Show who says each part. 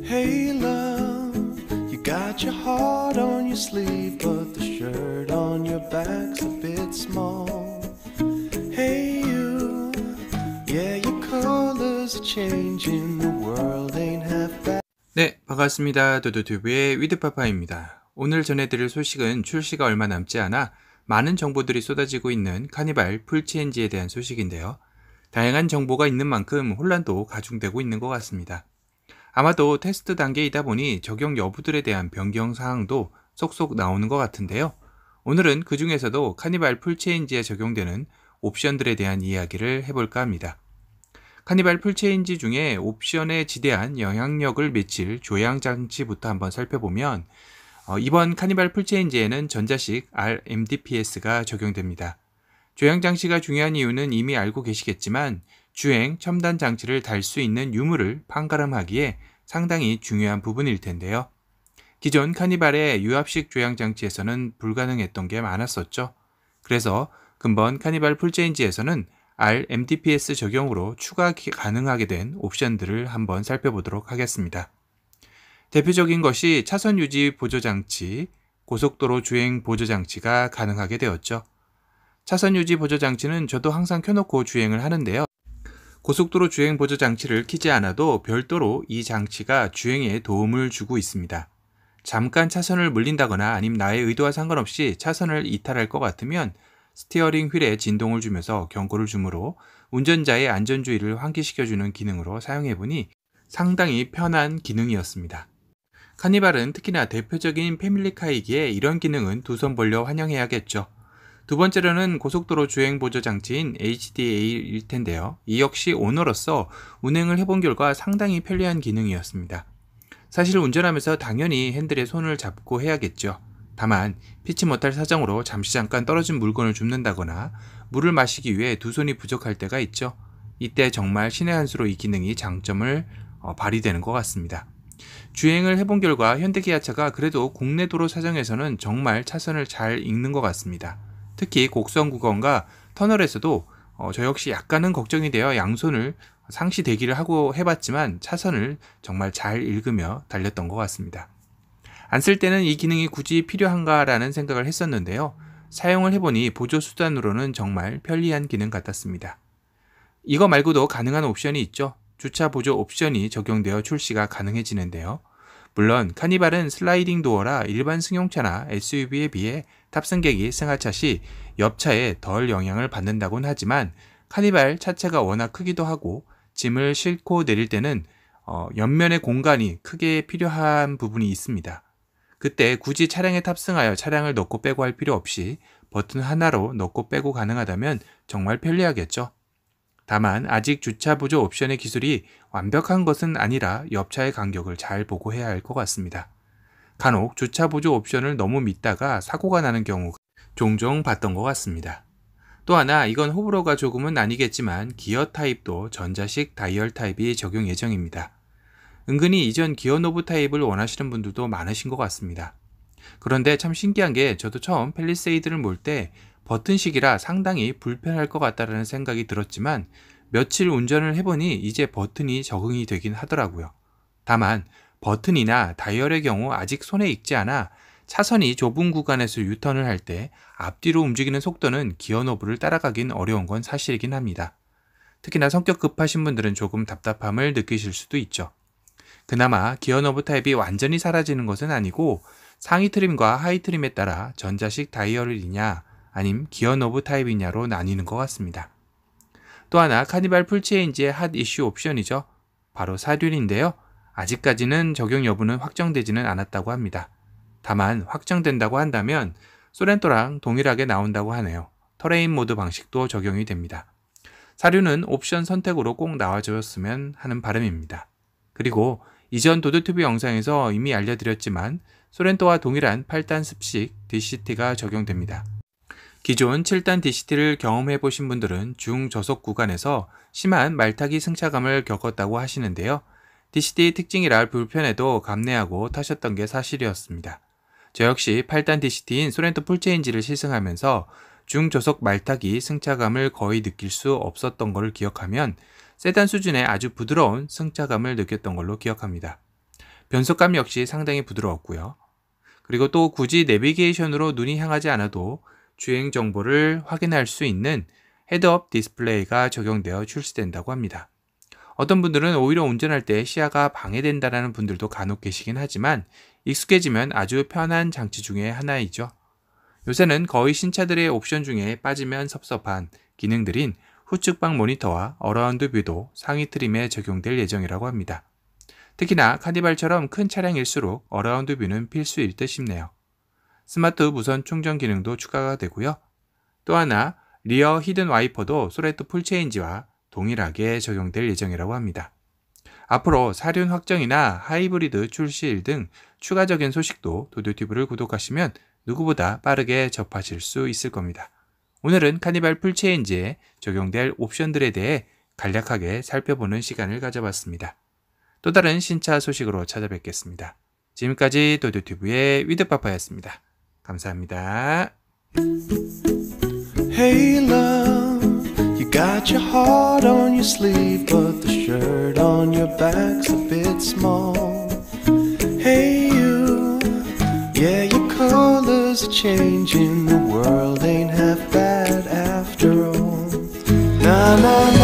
Speaker 1: Hey love, you got your heart on your sleeve, but the shirt on your back's a bit small. Hey you, yeah your colors are changing, the world ain't half bad.
Speaker 2: 네, 반갑습니다. 도도튜브의 위드파파입니다. 오늘 전해드릴 소식은 출시가 얼마 남지 않아 많은 정보들이 쏟아지고 있는 카니발 풀체인지에 대한 소식인데요. 다양한 정보가 있는 만큼 혼란도 가중되고 있는 것 같습니다. 아마도 테스트 단계이다 보니 적용 여부들에 대한 변경 사항도 속속 나오는 것 같은데요. 오늘은 그 중에서도 카니발 풀체인지에 적용되는 옵션들에 대한 이야기를 해볼까 합니다. 카니발 풀체인지 중에 옵션에 지대한 영향력을 미칠 조향장치부터 한번 살펴보면 이번 카니발 풀체인지에는 전자식 RMDPS가 적용됩니다. 조향장치가 중요한 이유는 이미 알고 계시겠지만 주행 첨단 장치를 달 수 있는 유무를 판가름하기에 상당히 중요한 부분일 텐데요. 기존 카니발의 유압식 조향장치에서는 불가능했던 게 많았었죠. 그래서 근본 카니발 풀체인지에서는 RMDPS 적용으로 추가 가능하게 된 옵션들을 한번 살펴보도록 하겠습니다. 대표적인 것이 차선 유지 보조장치, 고속도로 주행 보조장치가 가능하게 되었죠. 차선 유지 보조장치는 저도 항상 켜놓고 주행을 하는데요. 고속도로 주행 보조장치를 켜지 않아도 별도로 이 장치가 주행에 도움을 주고 있습니다. 잠깐 차선을 물린다거나 아니면 나의 의도와 상관없이 차선을 이탈할 것 같으면 스티어링 휠에 진동을 주면서 경고를 주므로 운전자의 안전주의를 환기시켜주는 기능으로 사용해보니 상당히 편한 기능이었습니다. 카니발은 특히나 대표적인 패밀리카이기에 이런 기능은 두 손 벌려 환영해야겠죠. 두 번째로는 고속도로 주행 보조 장치인 HDA일 텐데요. 이 역시 오너로서 운행을 해본 결과 상당히 편리한 기능이었습니다. 사실 운전하면서 당연히 핸들에 손을 잡고 해야겠죠. 다만 피치 못할 사정으로 잠시 잠깐 떨어진 물건을 줍는다거나 물을 마시기 위해 두 손이 부족할 때가 있죠. 이때 정말 신의 한 수로 이 기능이 장점을 발휘되는 것 같습니다. 주행을 해본 결과 현대기아차가 그래도 국내 도로 사정에서는 정말 차선을 잘 읽는 것 같습니다. 특히 곡선 구간과 터널에서도 저 역시 약간은 걱정이 되어 양손을 상시 대기를 하고 해봤지만 차선을 정말 잘 읽으며 달렸던 것 같습니다. 안 쓸 때는 이 기능이 굳이 필요한가라는 생각을 했었는데요. 사용을 해보니 보조 수단으로는 정말 편리한 기능 같았습니다. 이거 말고도 가능한 옵션이 있죠. 주차 보조 옵션이 적용되어 출시가 가능해지는데요. 물론 카니발은 슬라이딩 도어라 일반 승용차나 SUV에 비해 탑승객이 승하차 시 옆차에 덜 영향을 받는다곤 하지만 카니발 차체가 워낙 크기도 하고 짐을 싣고 내릴 때는 옆면의 공간이 크게 필요한 부분이 있습니다. 그때 굳이 차량에 탑승하여 차량을 넣고 빼고 할 필요 없이 버튼 하나로 넣고 빼고 가능하다면 정말 편리하겠죠. 다만 아직 주차 보조 옵션의 기술이 완벽한 것은 아니라 옆차의 간격을 잘 보고 해야 할 것 같습니다. 간혹 주차 보조 옵션을 너무 믿다가 사고가 나는 경우가 종종 봤던 것 같습니다. 또 하나 이건 호불호가 조금은 아니겠지만 기어 타입도 전자식 다이얼 타입이 적용 예정입니다. 은근히 이전 기어 노브 타입을 원하시는 분들도 많으신 것 같습니다. 그런데 참 신기한 게 저도 처음 팰리세이드를 몰 때 버튼식이라 상당히 불편할 것 같다는 생각이 들었지만 며칠 운전을 해보니 이제 버튼이 적응이 되긴 하더라고요. 다만 버튼이나 다이얼의 경우 아직 손에 익지 않아 차선이 좁은 구간에서 유턴을 할 때 앞뒤로 움직이는 속도는 기어 노브를 따라가긴 어려운 건 사실이긴 합니다. 특히나 성격 급하신 분들은 조금 답답함을 느끼실 수도 있죠. 그나마 기어 노브 타입이 완전히 사라지는 것은 아니고 상위 트림과 하위 트림에 따라 전자식 다이얼이냐 아님 기어 노브 타입이냐로 나뉘는 것 같습니다. 또 하나 카니발 풀체인지의 핫 이슈 옵션이죠. 바로 사륜인데요. 아직까지는 적용 여부는 확정되지는 않았다고 합니다. 다만 확정된다고 한다면 소렌토랑 동일하게 나온다고 하네요. 터레인 모드 방식도 적용이 됩니다. 사륜은 옵션 선택으로 꼭 나와줬으면 하는 바람입니다. 그리고 이전 도드튜브 영상에서 이미 알려드렸지만 소렌토와 동일한 8단 습식 DCT가 적용됩니다. 기존 7단 DCT를 경험해보신 분들은 중저속 구간에서 심한 말타기 승차감을 겪었다고 하시는데요. DCT의 특징이라 불편해도 감내하고 타셨던 게 사실이었습니다. 저 역시 8단 DCT인 소렌토 풀체인지를 시승하면서 중저속 말타기 승차감을 거의 느낄 수 없었던 것을 기억하면 세단 수준의 아주 부드러운 승차감을 느꼈던 걸로 기억합니다. 변속감 역시 상당히 부드러웠고요. 그리고 또 굳이 내비게이션으로 눈이 향하지 않아도 주행 정보를 확인할 수 있는 헤드업 디스플레이가 적용되어 출시된다고 합니다. 어떤 분들은 오히려 운전할 때 시야가 방해된다는 분들도 간혹 계시긴 하지만 익숙해지면 아주 편한 장치 중에 하나이죠. 요새는 거의 신차들의 옵션 중에 빠지면 섭섭한 기능들인 후측방 모니터와 어라운드 뷰도 상위 트림에 적용될 예정이라고 합니다. 특히나 카니발처럼 큰 차량일수록 어라운드 뷰는 필수일 듯 싶네요. 스마트 무선 충전 기능도 추가가 되고요. 또 하나 리어 히든 와이퍼도 소레토 풀체인지와 동일하게 적용될 예정이라고 합니다. 앞으로 사륜 확정이나 하이브리드 출시일 등 추가적인 소식도 도도튜브를 구독하시면 누구보다 빠르게 접하실 수 있을 겁니다. 오늘은 카니발 풀체인지에 적용될 옵션들에 대해 간략하게 살펴보는 시간을 가져봤습니다. 또 다른 신차 소식으로 찾아뵙겠습니다. 지금까지 도도튜브의 위드파파였습니다. 감사합니다.
Speaker 1: Hey love, you got your heart on your sleeve, but the shirt on your back's a bit small. Hey you, yeah your colors are changing, the world ain't half bad after all. Na na na.